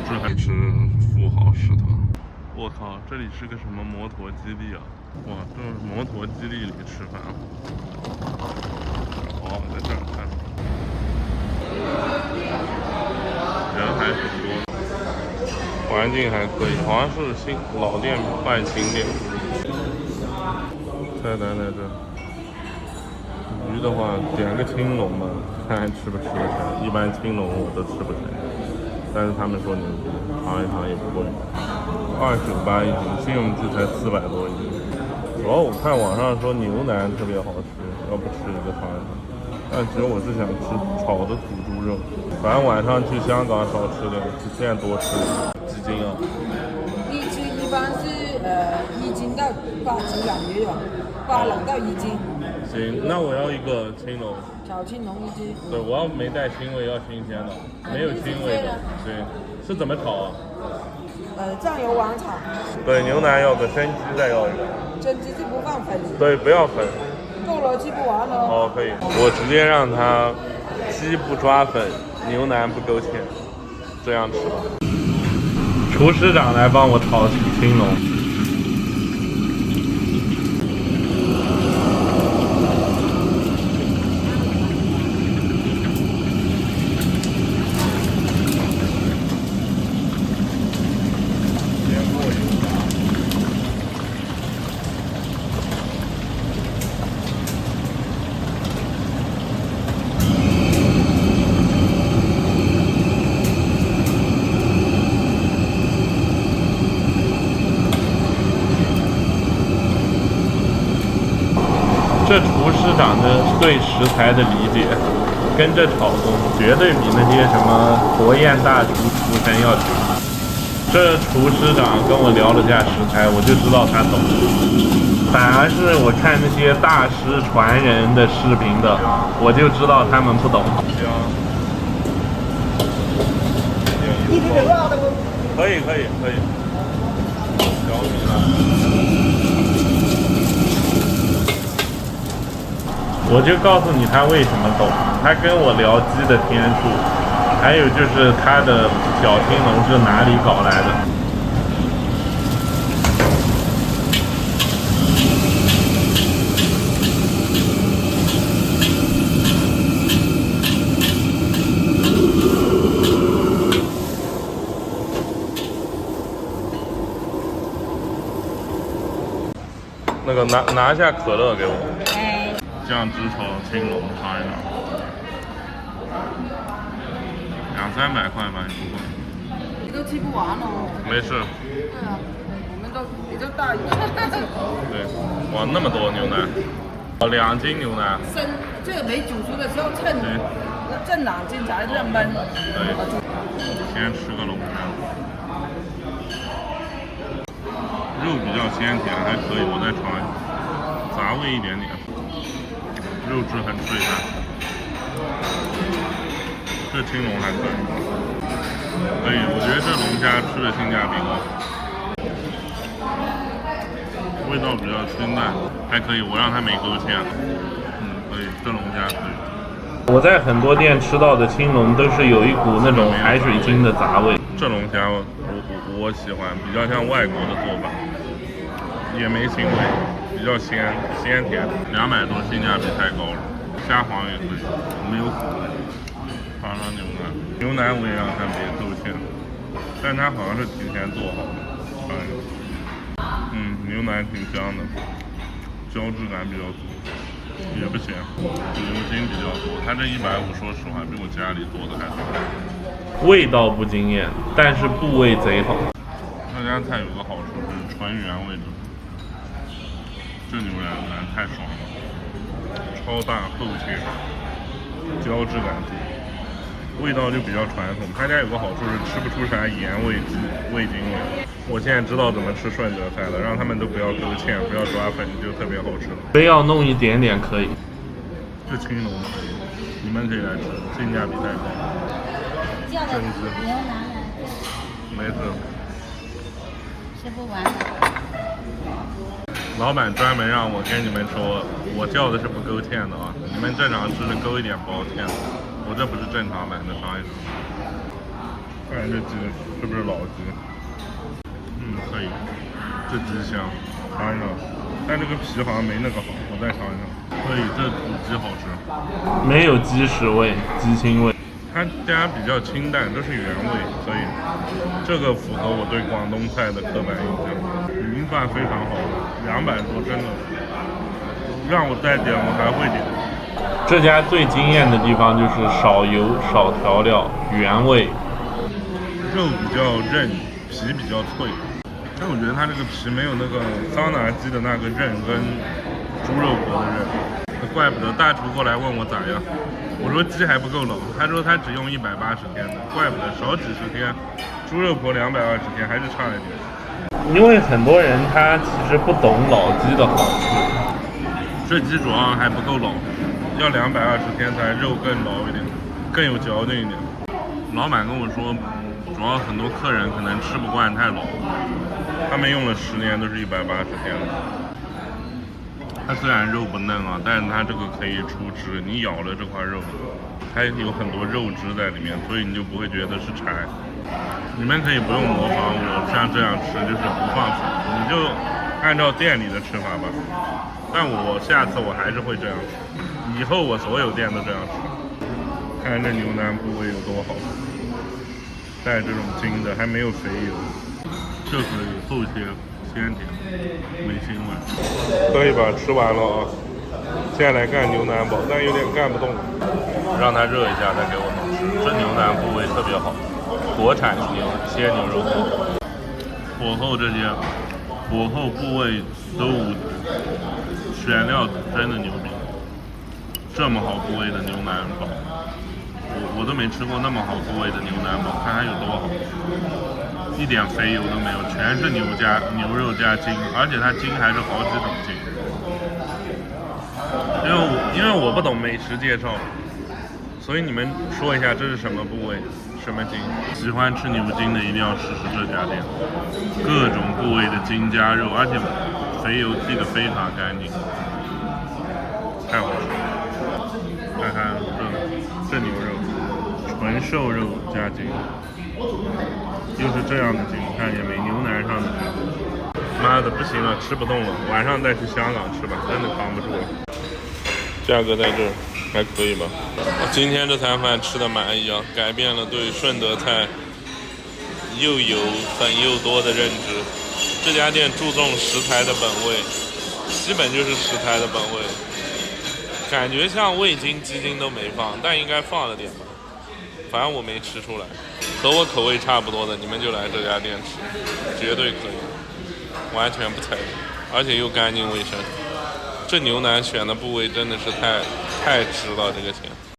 質很是富豪食堂。我靠，这里是个什麼摩托基地啊？哇，這是摩托基地裡吃飯。哦，在這兒看，人還挺多的，環境還可以，好像是新老店換新店。菜單在這。魚的話，點個青龍吧，看還吃不吃得成。一般青龍我都吃不成，但是他們說牛逼，嘗一嘗也不貴。298一斤，新榮記才400多一斤。主要我看網上說牛腩特別好吃，要不吃一個嘗一嘗。但其實我是想吃炒的土豬肉，反正晚上去香港少吃點，現在多吃點。幾斤啊？一斤一般是1斤到8斤兩也有，8兩到1斤。行，那我要一個青龍，小青龍1斤。對，我要沒帶腥味，要新鮮的，沒有腥味的。對，是怎麼炒啊？醬油網炒。對，牛腩要個，生雞再要一個。生雞是不放粉。對，不要粉。夠了，吃不完了。哦，可以。我直接讓他雞不抓粉，牛腩不勾芡，這樣吃吧。廚師長來幫我炒青龍。這廚師長的對食材的理解，跟這炒工絕對比那些什麼國宴大廚出身要強。這廚師長跟我聊了下食材，我就知道他懂。反而是我看那些大師傳人的視頻的，我就知道他們不懂。可以。小米了。我就告訴你他為什麼懂，他跟我聊雞的天數，還有就是他的小青龍是哪裡搞來的。那個拿一下可樂給我。醬汁炒青龍嘗一嘗，200-300塊吧，不貴。你都吃不完了。沒事。對啊，我們都比較大一點。對，哇，那麼多牛腩，2斤牛腩。生，這個沒煮熟的時候趁冷靜才熱燜。對，先吃個龍蝦，肉比較鮮甜，還可以，我再嘗一嘗，雜味一點點。肉質很脆嫩，這青龍還可以，我覺得這龍蝦吃的性價比高，味道比較清淡，還可以，我讓它沒勾芡，可以，這龍蝦可以。我在很多店吃到的青龍都是有一股那種海水精的雜味，這龍蝦我喜歡，比較像外國的做法，也沒腥味。比較鮮甜，200多，性價比太高了。蝦黃也可以，沒有苦。嘗嘗牛腩我也讓它別勾芡，但它好像是提前做好的。牛腩挺香的，膠質感比較足，也不鹹，牛筋比較多。它這150，說實話比我家裡做的還好。味道不驚豔，但是部位賊好。這家菜有個好處是純原味的。這牛腩太爽了，超大厚切，膠質感足，味道就比較傳統。他家有個好處是吃不出啥鹽味、味精味。我現在知道怎麼吃順德菜了，讓他們都不要勾芡，不要抓粉，就特別好吃了。非要弄一點點可以。這青龍可以，你們可以來吃，性價比太高。真是。牛腩沒事。吃不完。老闆專門讓我跟你們說，我叫的是不勾芡的啊，你們正常吃是勾一點包芡的，我這不是正常版的，嘗一嘗。看这鸡是不是老雞？可以，這雞香，嘗一嘗。但這個皮好像沒那個好，我再嘗一嘗。可以，這土雞好吃，沒有雞屎味、雞腥味。它家比較清淡，都是原味，所以這個符合我對廣東菜的刻板印象。雲飯非常好，200多，真的。讓我再點，我還會點。這家最驚豔的地方就是少油、少調料、原味，肉比較韌，皮比較脆。但我覺得它這個皮沒有那個桑拿雞的那個韌跟豬肉婆的韌。怪不得大廚過來問我咋樣，我說雞還不夠老，他說他只用180天的，怪不得少幾十天，豬肉婆220天還是差了點。因為很多人他其實不懂老雞的好處，這雞主要還不夠老，要220天才肉更老一點，更有嚼勁一點。老闆跟我說，主要很多客人可能吃不慣太老，他們用了10年都是180天的。它雖然肉不嫩啊，但是它這個可以出汁，你咬了這塊肉，它有很多肉汁在裡面，所以你就不會覺得是柴。你們可以不用模仿我像這樣吃，就是不放水，你就按照店裡的吃法吧。但我下次我還是會這樣吃，以後我所有店都這樣吃。看這牛腩部位有多好，帶這種筋的，還沒有肥油，这可以後切。鮮甜，沒腥味，可以吧？吃完了啊！現在來幹牛腩煲，但有點幹不動，讓它熱一下再給我們吃。這牛腩部位特別好，國產鮮牛肉，火候這些，火候部位都無敵，選料真的牛逼。這麼好部位的牛腩煲，我都沒吃過那麼好部位的牛腩煲，看它有多好。一點肥油都沒有，全是牛肉加筋，而且它筋還是好幾種筋。因為我不懂美食介紹，所以你們說一下這是什麼部位，什麼筋。喜歡吃牛筋的一定要試試這家店，各種部位的筋加肉，而且肥油記得非常乾淨，太好吃了。看看這牛肉，純瘦肉加筋。就是這樣的筋，看見沒？牛腩上的筋。媽的，不行了，吃不動了，晚上再去香港吃吧，真的扛不住了。價格在這兒，還可以吧？今天這餐飯吃的滿意啊，改變了對順德菜又油粉又多的認知。這家店注重食材的本味，基本就是食材的本味，感覺像味精、雞精都沒放，但應該放了點吧。反正我沒吃出來，和我口味差不多的，你們就來這家店吃，絕對可以，完全不踩雷，而且又乾淨衛生。這牛腩選的部位真的是太值了，這個錢。